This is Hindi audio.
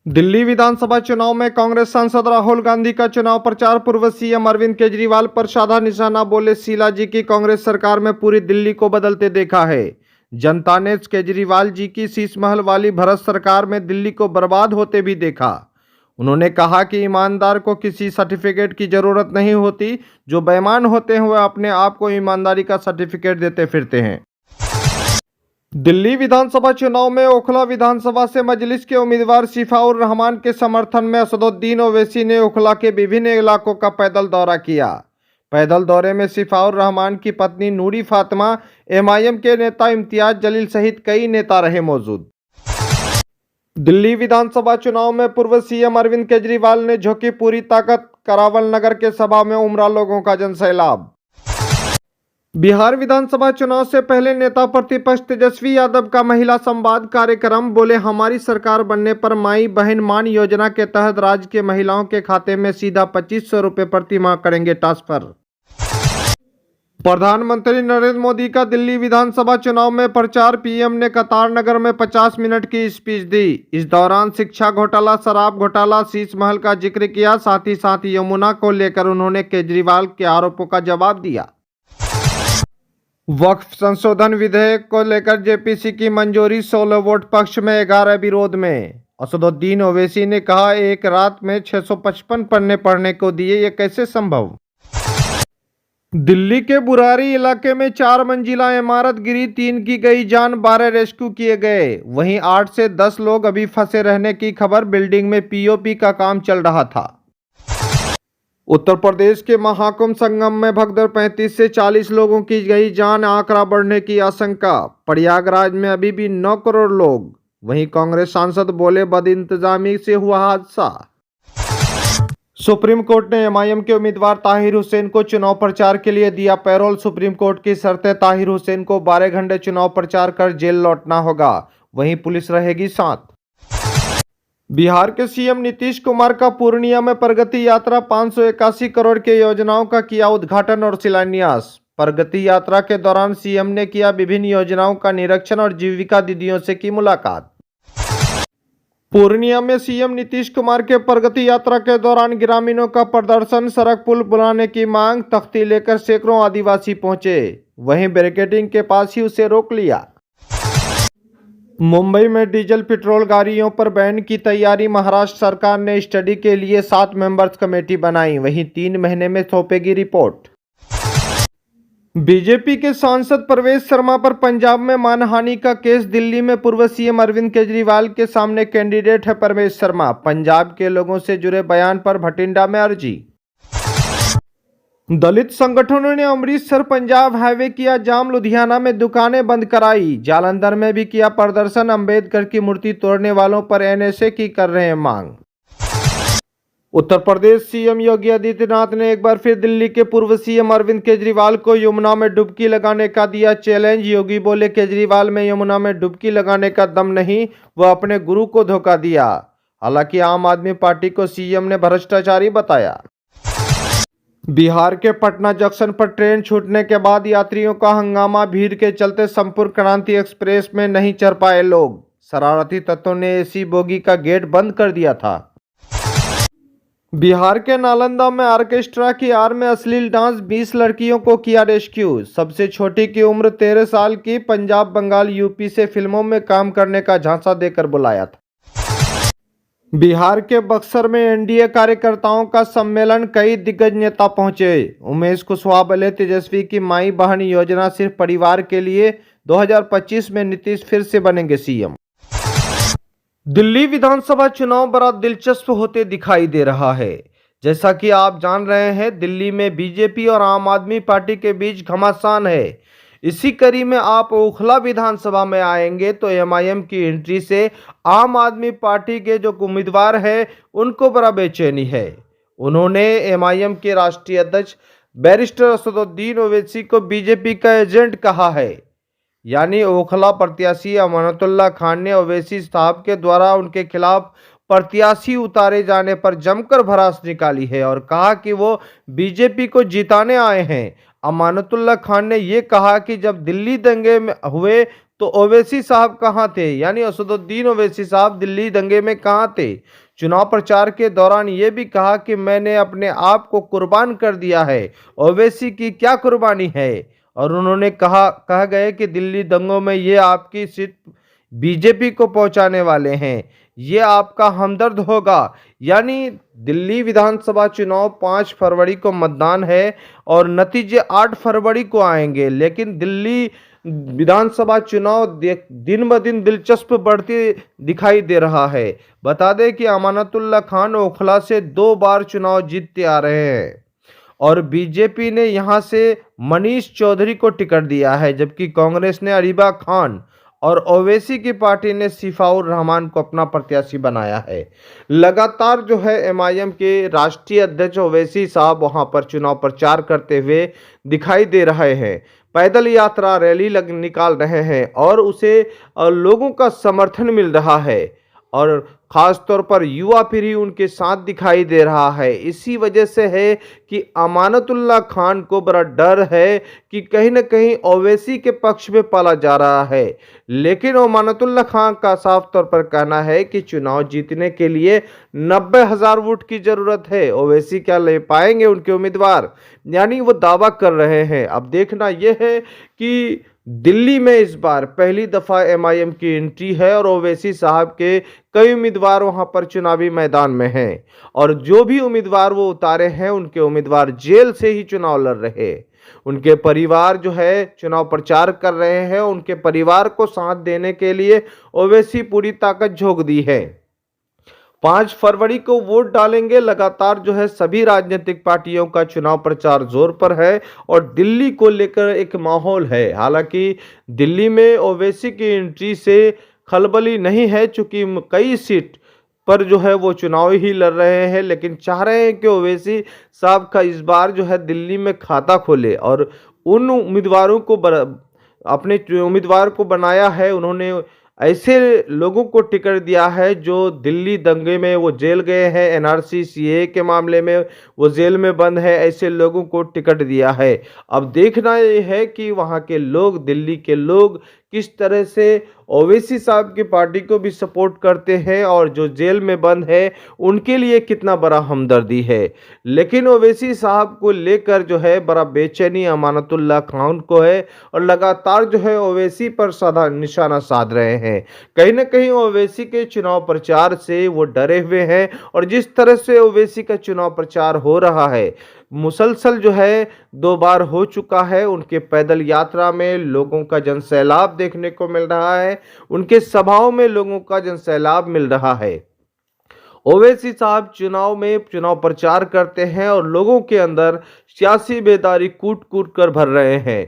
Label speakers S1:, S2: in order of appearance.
S1: दिल्ली विधानसभा चुनाव में कांग्रेस सांसद राहुल गांधी का चुनाव प्रचार। पूर्व सीएम अरविंद केजरीवाल पर साधा निशाना। बोले, शीला जी की कांग्रेस सरकार में पूरी दिल्ली को बदलते देखा है। जनता ने केजरीवाल जी की शीशमहल वाली भरत सरकार में दिल्ली को बर्बाद होते भी देखा। उन्होंने कहा कि ईमानदार को किसी सर्टिफिकेट की जरूरत नहीं होती। जो बेईमान होते हैं वह अपने आप को ईमानदारी का सर्टिफिकेट देते फिरते हैं। दिल्ली विधानसभा चुनाव में ओखला विधानसभा से मजलिस के उम्मीदवार शिफाउर रहमान के समर्थन में असदुद्दीन ओवैसी ने ओखला के विभिन्न इलाकों का पैदल दौरा किया। पैदल दौरे में शिफाउर रहमान की पत्नी नूरी फातिमा, एमआईएम के नेता इम्तियाज जलील सहित कई नेता रहे मौजूद। दिल्ली विधानसभा चुनाव में पूर्व सीएम अरविंद केजरीवाल ने झोंकी पूरी ताकत। करावल नगर के सभा में उमड़ा लोगों का जनसैलाब। बिहार विधानसभा चुनाव से पहले नेता प्रतिपक्ष तेजस्वी यादव का महिला संवाद कार्यक्रम। बोले, हमारी सरकार बनने पर माई बहन मान योजना के तहत राज्य के महिलाओं के खाते में सीधा 2500 रुपये प्रति माह करेंगे ट्रांसफर। प्रधानमंत्री नरेंद्र मोदी का दिल्ली विधानसभा चुनाव में प्रचार। पीएम ने कतार नगर में 50 मिनट की स्पीच दी। इस दौरान शिक्षा घोटाला, शराब घोटाला, शीशमहल का जिक्र किया। साथ ही साथ यमुना को लेकर उन्होंने केजरीवाल के आरोपों का जवाब दिया। वक्फ संशोधन विधेयक को लेकर जेपीसी की मंजूरी, 16 वोट पक्ष में 11 विरोध में। असदुद्दीन ओवैसी ने कहा, एक रात में 655 पन्ने पढ़ने को दिए, ये कैसे संभव। दिल्ली के बुरारी इलाके में 4 मंजिला इमारत गिरी, 3 की गई जान, 12 रेस्क्यू किए गए। वहीं 8 से 10 लोग अभी फंसे रहने की खबर। बिल्डिंग में पीओपी का काम चल रहा था। उत्तर प्रदेश के महाकुंभ संगम में भगदड़, 35 से 40 लोगों की गई जान, आंकड़ा बढ़ने की आशंका। प्रयागराज में अभी भी 9 करोड़ लोग। वहीं कांग्रेस सांसद बोले, बदइंतजामी से हुआ हादसा। सुप्रीम कोर्ट ने एमआईएम के उम्मीदवार ताहिर हुसैन को चुनाव प्रचार के लिए दिया पैरोल। सुप्रीम कोर्ट की शर्तें, ताहिर हुसैन को 12 घंटे चुनाव प्रचार कर जेल लौटना होगा, वहीं पुलिस रहेगी साथ। बिहार के सीएम नीतीश कुमार का पूर्णिया में प्रगति यात्रा, 581 करोड़ के योजनाओं का किया उद्घाटन और शिलान्यास। प्रगति यात्रा के दौरान सीएम ने किया विभिन्न योजनाओं का निरीक्षण और जीविका दीदियों से की मुलाकात। पूर्णिया में सीएम नीतीश कुमार के प्रगति यात्रा के दौरान ग्रामीणों का प्रदर्शन, सड़क पुल बनाने की मांग, तख्ती लेकर सैकड़ों आदिवासी पहुंचे। वहीं बैरिकेडिंग के पास ही उसे रोक लिया। मुंबई में डीजल पेट्रोल गाड़ियों पर बैन की तैयारी। महाराष्ट्र सरकार ने स्टडी के लिए 7 मेंबर्स कमेटी बनाई, वहीं 3 महीने में सौंपेगी रिपोर्ट। बीजेपी के सांसद प्रवेश शर्मा पर पंजाब में मानहानि का केस। दिल्ली में पूर्व सीएम अरविंद केजरीवाल के सामने कैंडिडेट है प्रवेश शर्मा। पंजाब के लोगों से जुड़े बयान पर भटिंडा में अर्जी। दलित संगठनों ने अमृतसर पंजाब हाईवे किया जाम, लुधियाना में दुकानें बंद कराई, जालंधर में भी किया प्रदर्शन। अंबेडकर की मूर्ति तोड़ने वालों पर एनएसए की कर रहे हैं मांग। उत्तर प्रदेश सीएम योगी आदित्यनाथ ने एक बार फिर दिल्ली के पूर्व सीएम अरविंद केजरीवाल को यमुना में डुबकी लगाने का दिया चैलेंज। योगी बोले, केजरीवाल में यमुना में डुबकी लगाने का दम नहीं, वह अपने गुरु को धोखा दिया। हालांकि आम आदमी पार्टी को सीएम ने भ्रष्टाचारी बताया। बिहार के पटना जंक्शन पर ट्रेन छूटने के बाद यात्रियों का हंगामा। भीड़ के चलते संपूर्ण क्रांति एक्सप्रेस में नहीं चढ़ पाए लोग। शरारती तत्वों ने एसी बोगी का गेट बंद कर दिया था। बिहार के नालंदा में ऑर्केस्ट्रा की आड़ में अश्लील डांस, 20 लड़कियों को किया रेस्क्यू। सबसे छोटी की उम्र 13 साल की। पंजाब, बंगाल, यूपी से फिल्मों में काम करने का झांसा देकर बुलाया था। बिहार के बक्सर में एनडीए कार्यकर्ताओं का सम्मेलन, कई दिग्गज नेता पहुंचे। उमेश कुशवाहा बोले, तेजस्वी की माई बहन योजना सिर्फ परिवार के लिए। 2025 में नीतीश फिर से बनेंगे सीएम। दिल्ली विधानसभा चुनाव बड़ा दिलचस्प होते दिखाई दे रहा है। जैसा कि आप जान रहे हैं, दिल्ली में बीजेपी और आम आदमी पार्टी के बीच घमासान है। इसी कड़ी में आप ओखला विधानसभा में आएंगे तो एमआईएम की एंट्री से आम आदमी पार्टी के जो उम्मीदवार हैं उनको बड़ा बेचैनी है। उन्होंने एमआईएम के राष्ट्रीय अध्यक्ष बैरिस्टर असदुद्दीन ओवैसी को बीजेपी का एजेंट कहा है। यानी ओखला प्रत्याशी अमानतुल्लाह खान ने ओवैसी साहब के द्वारा उनके खिलाफ प्रत्याशी उतारे जाने पर जमकर भड़ास निकाली है और कहा कि वो बीजेपी को जिताने आए हैं। अमानतुल्लाह खान ने ये कहा कि जब दिल्ली दंगे में हुए तो ओवैसी साहब कहाँ थे? यानी असदुद्दीन ओवैसी साहब दिल्ली दंगे में कहाँ थे? चुनाव प्रचार के दौरान ये भी कहा कि मैंने अपने आप को कुर्बान कर दिया है। ओवैसी की क्या कुर्बानी है? और उन्होंने कहा गया कि दिल्ली दंगों में ये आपकी सीट बीजेपी को पहुंचाने वाले हैं, ये आपका हमदर्द होगा। यानी दिल्ली विधानसभा चुनाव 5 फरवरी को मतदान है और नतीजे 8 फरवरी को आएंगे, लेकिन दिल्ली विधानसभा चुनाव दिन ब दिन दिलचस्प बढ़ती दिखाई दे रहा है। बता दें कि अमानतुल्लाह खान ओखला से 2 बार चुनाव जीतते आ रहे हैं और बीजेपी ने यहां से मनीष चौधरी को टिकट दिया है, जबकि कांग्रेस ने अरीबा खान और ओवैसी की पार्टी ने सिफाउर रहमान को अपना प्रत्याशी बनाया है। लगातार जो है एमआईएम के राष्ट्रीय अध्यक्ष ओवैसी साहब वहां पर चुनाव प्रचार करते हुए दिखाई दे रहे हैं। पैदल यात्रा रैली निकाल रहे हैं और उसे लोगों का समर्थन मिल रहा है और खास तौर पर युवा पीढ़ी उनके साथ दिखाई दे रहा है। इसी वजह से है कि अमानतुल्लाह खान को बड़ा डर है कि कहीं न कहीं ओवैसी के पक्ष में पाला जा रहा है, लेकिन अमानतुल्लाह खान का साफ तौर पर कहना है कि चुनाव जीतने के लिए 90,000 वोट की जरूरत है। ओवैसी क्या ले पाएंगे उनके उम्मीदवार? यानी वो दावा कर रहे हैं। अब देखना यह है कि दिल्ली में इस बार पहली दफा एमआईएम की एंट्री है और ओवैसी साहब के कई उम्मीदवार वहां पर चुनावी मैदान में हैं और जो भी उम्मीदवार वो उतारे हैं उनके उम्मीदवार जेल से ही चुनाव लड़ रहे हैं। उनके परिवार जो है चुनाव प्रचार कर रहे हैं, उनके परिवार को साथ देने के लिए ओवैसी पूरी ताकत झोंक दी है। 5 फरवरी को वोट डालेंगे। लगातार जो है सभी राजनीतिक पार्टियों का चुनाव प्रचार जोर पर है और दिल्ली को लेकर एक माहौल है। हालांकि दिल्ली में ओवैसी की एंट्री से खलबली नहीं है, चूंकि कई सीट पर जो है वो चुनाव ही लड़ रहे हैं, लेकिन चाह रहे हैं कि ओवैसी साहब का इस बार जो है दिल्ली में खाता खोले और उन उम्मीदवारों को अपने उम्मीदवार को बनाया है। उन्होंने ऐसे लोगों को टिकट दिया है जो दिल्ली दंगे में वो जेल गए हैं, एनआरसी सीए के मामले में वो जेल में बंद है, ऐसे लोगों को टिकट दिया है। अब देखना ये है कि वहाँ के लोग, दिल्ली के लोग किस तरह से ओवैसी साहब की पार्टी को भी सपोर्ट करते हैं और जो जेल में बंद है उनके लिए कितना बड़ा हमदर्दी है। लेकिन ओवैसी साहब को लेकर जो है बड़ा बेचैनी अमानतुल्लाह खान को है और लगातार जो है ओवैसी पर निशाना साध रहे हैं। कहीं ना कहीं ओवैसी के चुनाव प्रचार से वो डरे हुए हैं और जिस तरह से ओवैसी का चुनाव प्रचार हो रहा है, मुसलसल जो है 2 बार हो चुका है, उनके पैदल यात्रा में लोगों का जनसैलाब देखने को मिल रहा है, उनके सभाओं में लोगों का जनसैलाब मिल रहा है। ओवैसी साहब चुनाव प्रचार करते हैं और लोगों के अंदर सियासी बेदारी कूट कूट कर भर रहे हैं।